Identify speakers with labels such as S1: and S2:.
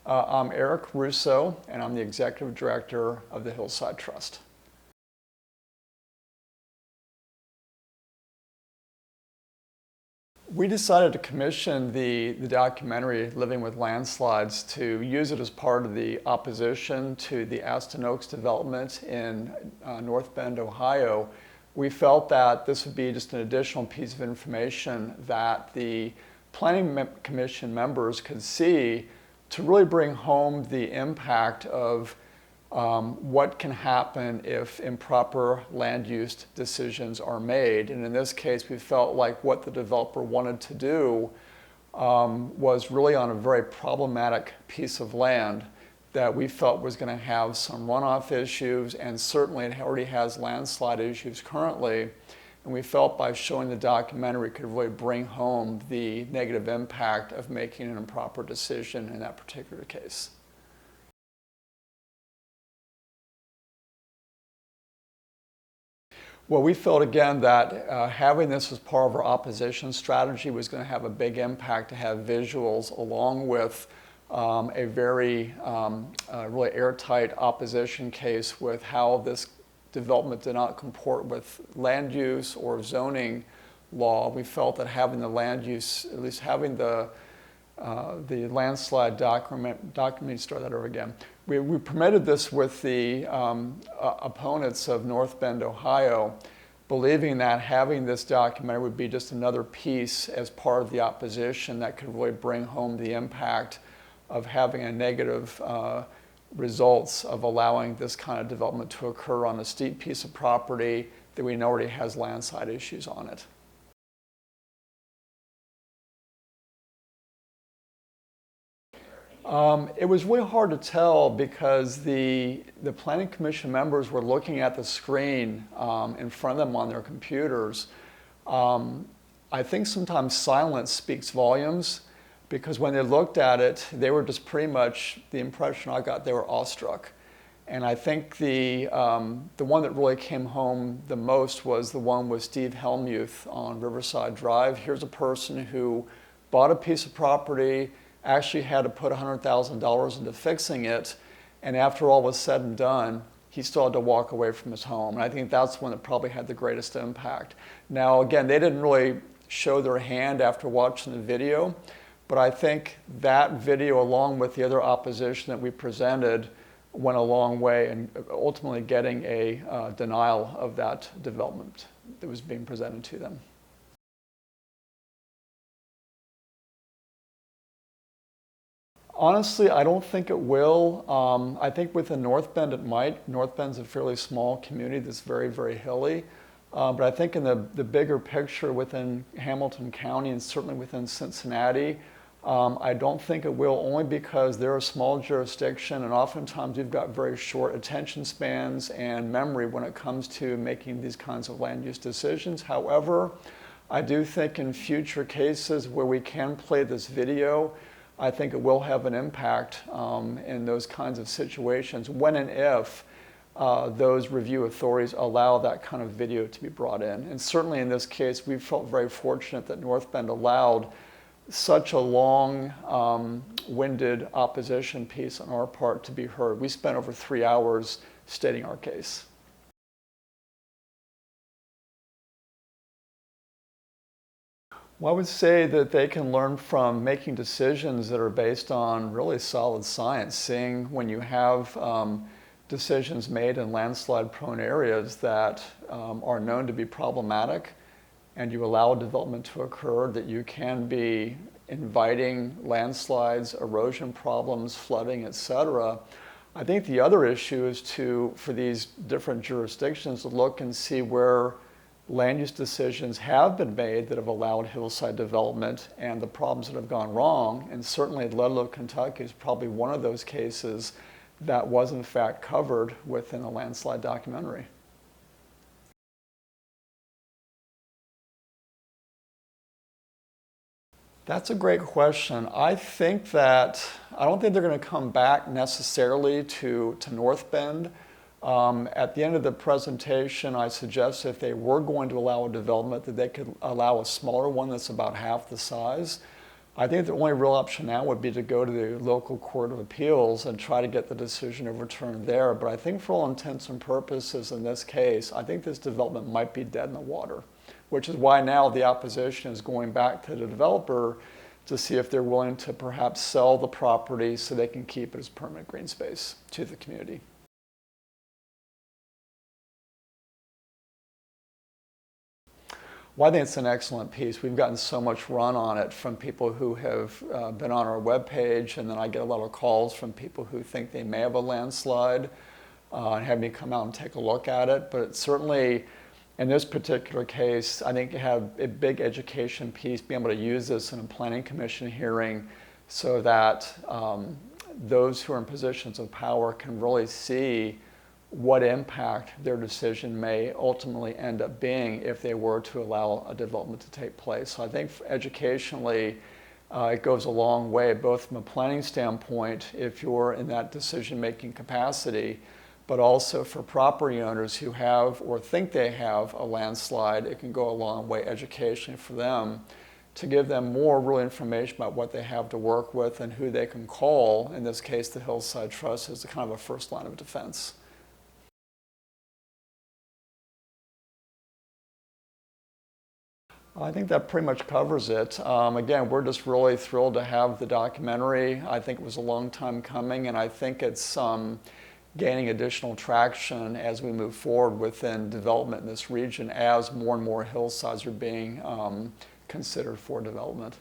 S1: I'm Eric Russo, and I'm the Executive Director of the Hillside Trust. We decided to commission the documentary Living with Landslides to use it as part of the opposition to the Aston Oaks development in North Bend, Ohio. We felt that this would be just an additional piece of information that the Planning Commission members could see to really bring home the impact of what can happen if improper land use decisions are made. And in this case, we felt like what the developer wanted to do was really on a very problematic piece of land that we felt was going to have some runoff issues, and certainly it already has landslide issues currently. And we felt by showing the documentary could really bring home the negative impact of making an improper decision in that particular case. Well, we felt again that having this as part of our opposition strategy was going to have a big impact to have visuals along with a very really airtight opposition case with how this development did not comport with land use or zoning law. We felt that having the land use, at least having the landslide document, start that over again. We permitted this with the opponents of North Bend, Ohio, believing that having this documentary would be just another piece as part of the opposition that could really bring home the impact of having a negative results of allowing this kind of development to occur on a steep piece of property that we know already has landslide issues on it. It was really hard to tell because the Planning Commission members were looking at the screen in front of them on their computers. I think sometimes silence speaks volumes, because when they looked at it, they were just pretty much, the impression I got, they were awestruck. And I think the one that really came home the most was the one with Steve Helmuth on Riverside Drive. Here's a person who bought a piece of property, actually had to put $100,000 into fixing it, and after all was said and done, he still had to walk away from his home. And I think that's one that probably had the greatest impact. Now, again, they didn't really show their hand after watching the video, but I think that video, along with the other opposition that we presented, went a long way in ultimately getting a denial of that development that was being presented to them. Honestly, I don't think it will. I think within North Bend it might. North Bend's a fairly small community that's very, very hilly. But I think in the bigger picture within Hamilton County and certainly within Cincinnati, I don't think it will, only because they're a small jurisdiction and oftentimes we've got very short attention spans and memory when it comes to making these kinds of land use decisions. However, I do think in future cases where we can play this video, I think it will have an impact in those kinds of situations when and if those review authorities allow that kind of video to be brought in. And certainly in this case, we felt very fortunate that North Bend allowed such a long-winded opposition piece on our part to be heard. We spent over 3 hours stating our case. Well, I would say that they can learn from making decisions that are based on really solid science, seeing when you have decisions made in landslide-prone areas that are known to be problematic, and you allow development to occur, that you can be inviting landslides, erosion problems, flooding, etc. I think the other issue is for these different jurisdictions to look and see where land use decisions have been made that have allowed hillside development and the problems that have gone wrong. And certainly Ludlow, Kentucky is probably one of those cases that was in fact covered within a landslide documentary. That's a great question. I don't think they're going to come back necessarily to North Bend. At the end of the presentation, I suggested if they were going to allow a development that they could allow a smaller one that's about half the size. I think the only real option now would be to go to the local court of appeals and try to get the decision overturned there. But I think for all intents and purposes in this case, I think this development might be dead in the water, which is why now the opposition is going back to the developer to see if they're willing to perhaps sell the property so they can keep it as permanent green space to the community. Well, I think it's an excellent piece. We've gotten so much run on it from people who have been on our webpage, and then I get a lot of calls from people who think they may have a landslide and have me come out and take a look at it. But it's certainly, in this particular case, I think you have a big education piece, being able to use this in a planning commission hearing so that those who are in positions of power can really see what impact their decision may ultimately end up being if they were to allow a development to take place. So I think educationally, it goes a long way, both from a planning standpoint, if you're in that decision-making capacity, but also for property owners who have or think they have a landslide, it can go a long way educationally for them to give them more real information about what they have to work with and who they can call. In this case, the Hillside Trust is kind of a first line of defense. I think that pretty much covers it. Again, we're just really thrilled to have the documentary. I think it was a long time coming, and I think it's gaining additional traction as we move forward within development in this region as more and more hillsides are being considered for development.